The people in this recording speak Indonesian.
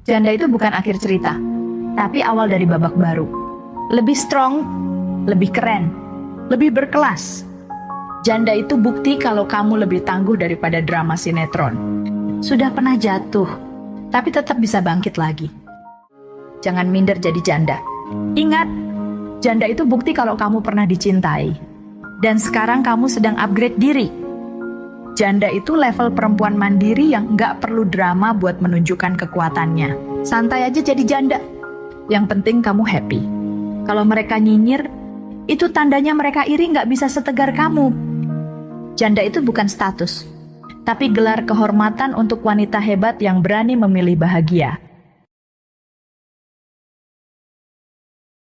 Janda itu bukan akhir cerita, tapi awal dari babak baru. Lebih strong, lebih keren, lebih berkelas. Janda itu bukti kalau kamu lebih tangguh daripada drama sinetron. Sudah pernah jatuh, tapi tetap bisa bangkit lagi. Jangan minder jadi janda. Ingat, janda itu bukti kalau kamu pernah dicintai. Dan sekarang kamu sedang upgrade diri. Janda itu level perempuan mandiri yang nggak perlu drama buat menunjukkan kekuatannya. Santai aja jadi janda. Yang penting kamu happy. Kalau mereka nyinyir, itu tandanya mereka iri nggak bisa setegar kamu. Janda itu bukan status, tapi gelar kehormatan untuk wanita hebat yang berani memilih bahagia.